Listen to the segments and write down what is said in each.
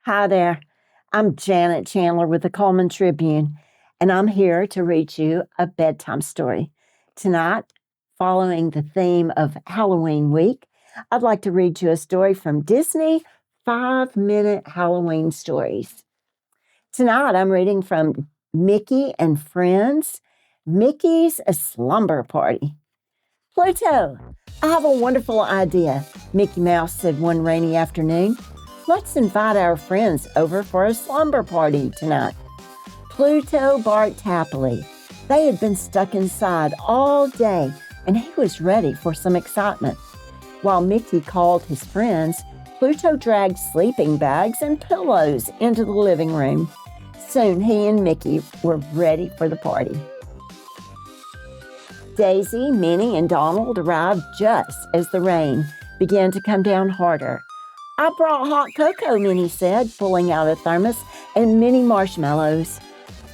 Hi there. I'm Janet Chandler with the Cullman Tribune, and I'm here to read you a bedtime story. Tonight, following the theme of Halloween week, I'd like to read you a story from Disney 5-Minute Halloween Stories. Tonight, I'm reading from Mickey and Friends, Mickey's Slumber Party. Pluto, I have a wonderful idea, Mickey Mouse said one rainy afternoon. Let's invite our friends over for a slumber party tonight. Pluto barked happily. They had been stuck inside all day, and he was ready for some excitement. While Mickey called his friends, Pluto dragged sleeping bags and pillows into the living room. Soon he and Mickey were ready for the party. Daisy, Minnie, and Donald arrived just as the rain began to come down harder. I brought hot cocoa, Minnie said, pulling out a thermos and mini marshmallows.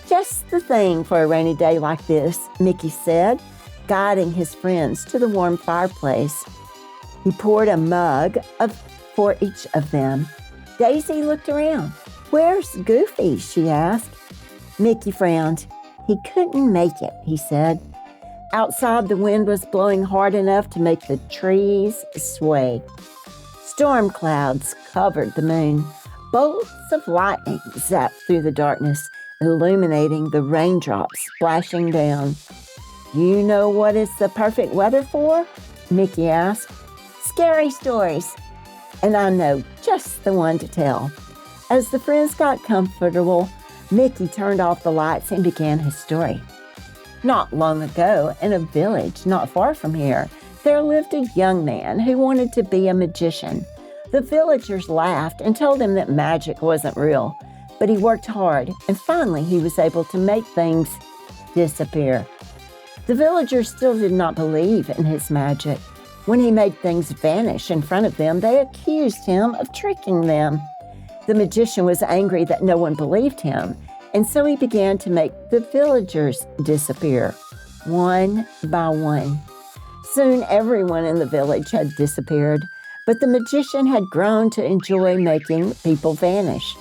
Just the thing for a rainy day like this, Mickey said, guiding his friends to the warm fireplace. He poured a mug for each of them. Daisy looked around. Where's Goofy? She asked. Mickey frowned. He couldn't make it, he said. Outside, the wind was blowing hard enough to make the trees sway. Storm clouds covered the moon. Bolts of lightning zapped through the darkness, illuminating the raindrops splashing down. You know what it's the perfect weather for? Mickey asked. Scary stories. And I know just the one to tell. As the friends got comfortable, Mickey turned off the lights and began his story. Not long ago, in a village not far from here, there lived a young man who wanted to be a magician. The villagers laughed and told him that magic wasn't real, but he worked hard, and finally he was able to make things disappear. The villagers still did not believe in his magic. When he made things vanish in front of them, they accused him of tricking them. The magician was angry that no one believed him, and so he began to make the villagers disappear, one by one. Soon everyone in the village had disappeared, but the magician had grown to enjoy making people vanish.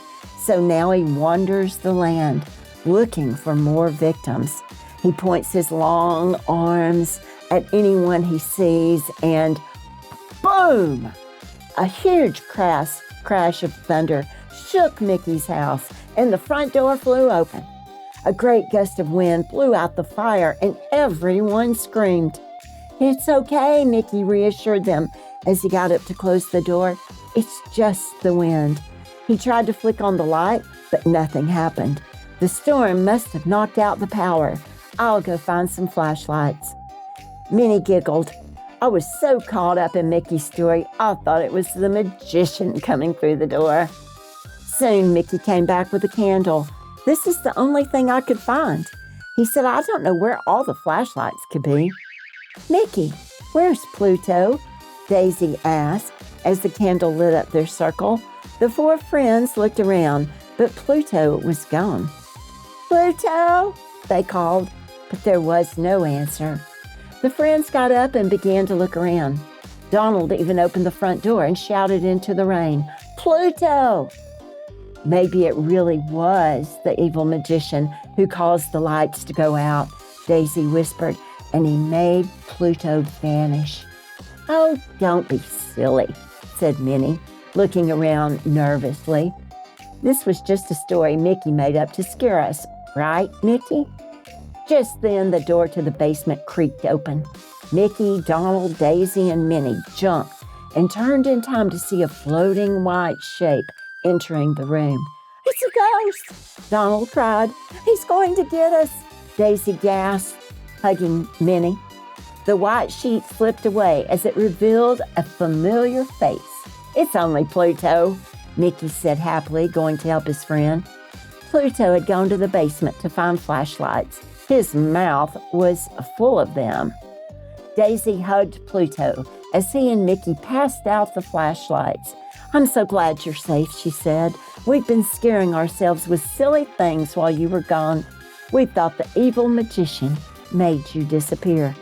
So now he wanders the land, looking for more victims. He points his long arms at anyone he sees, and boom! A huge crash of thunder shook Mickey's house, and the front door flew open. A great gust of wind blew out the fire, and everyone screamed. It's okay, Mickey reassured them as he got up to close the door. It's just the wind. He tried to flick on the light, but nothing happened. The storm must have knocked out the power. I'll go find some flashlights. Minnie giggled. I was so caught up in Mickey's story, I thought it was the magician coming through the door. Soon Mickey came back with a candle. This is the only thing I could find. He said, I don't know where all the flashlights could be. Mickey, where's Pluto? Daisy asked as the candle lit up their circle. The four friends looked around, but Pluto was gone. Pluto, they called, but there was no answer. The friends got up and began to look around. Donald even opened the front door and shouted into the rain, Pluto! Maybe it really was the evil magician who caused the lights to go out, Daisy whispered, and he made Pluto vanish. Oh, don't be silly, said Minnie, looking around nervously. This was just a story Mickey made up to scare us, right, Mickey? Just then, the door to the basement creaked open. Mickey, Donald, Daisy, and Minnie jumped and turned in time to see a floating white shape entering the room. It's a ghost, Donald cried. He's going to get us, Daisy gasped, hugging Minnie. The white sheet slipped away as it revealed a familiar face. It's only Pluto, Mickey said happily, going to help his friend. Pluto had gone to the basement to find flashlights. His mouth was full of them. Daisy hugged Pluto as he and Mickey passed out the flashlights. I'm so glad you're safe, she said. We've been scaring ourselves with silly things while you were gone. We thought the evil magician made you disappear.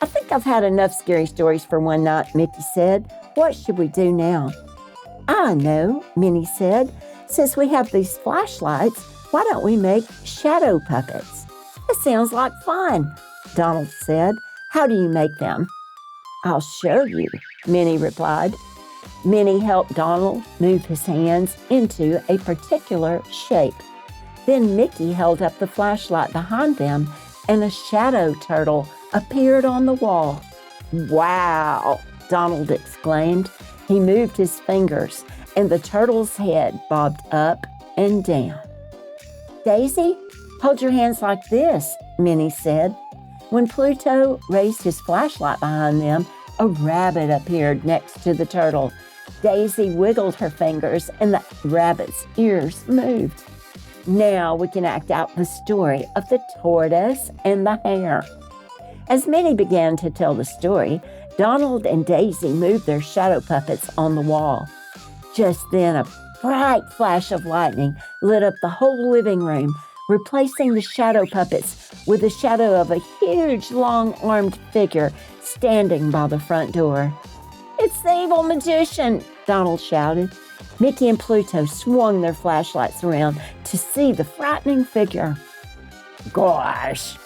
I think I've had enough scary stories for one night, Mickey said. What should we do now? I know, Minnie said. Since we have these flashlights, why don't we make shadow puppets? It sounds like fun, Donald said. How do you make them? I'll show you, Minnie replied. Minnie helped Donald move his hands into a particular shape. Then Mickey held up the flashlight behind them, and a shadow turtle appeared on the wall. Wow, Donald exclaimed. He moved his fingers, and the turtle's head bobbed up and down. Daisy, hold your hands like this, Minnie said. When Pluto raised his flashlight behind them, a rabbit appeared next to the turtle. Daisy wiggled her fingers, and the rabbit's ears moved. Now we can act out the story of the tortoise and the hare. As Minnie began to tell the story, Donald and Daisy moved their shadow puppets on the wall. Just then, a bright flash of lightning lit up the whole living room, replacing the shadow puppets with the shadow of a huge, long-armed figure standing by the front door. It's the evil magician, Donald shouted. Mickey and Pluto swung their flashlights around to see the frightening figure. Gosh,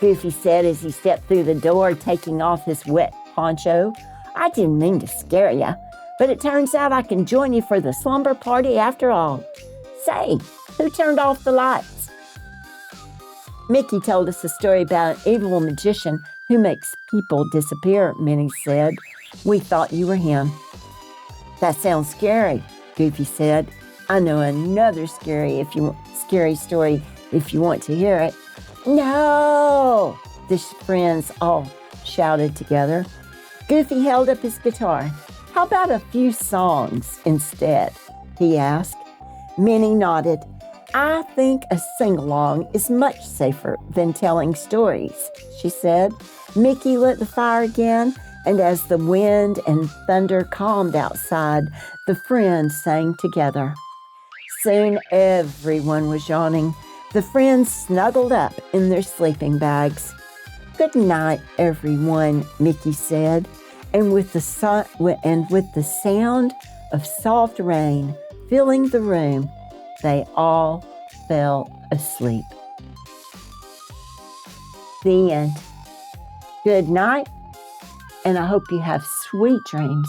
Goofy said as he stepped through the door, taking off his wet poncho. I didn't mean to scare you, but it turns out I can join you for the slumber party after all. Say, who turned off the lights? Mickey told us a story about an evil magician who makes people disappear, Minnie said. We thought you were him. That sounds scary, Goofy said. I know another scary story if you want to hear it. No! The friends all shouted together. Goofy held up his guitar. How about a few songs instead? He asked. Minnie nodded. I think a sing-along is much safer than telling stories, she said. Mickey lit the fire again, and as the wind and thunder calmed outside, the friends sang together. Soon everyone was yawning. The friends snuggled up in their sleeping bags. Good night, everyone, Mickey said, and with the sound of soft rain filling the room, they all fell asleep. The end. Good night, and I hope you have sweet dreams.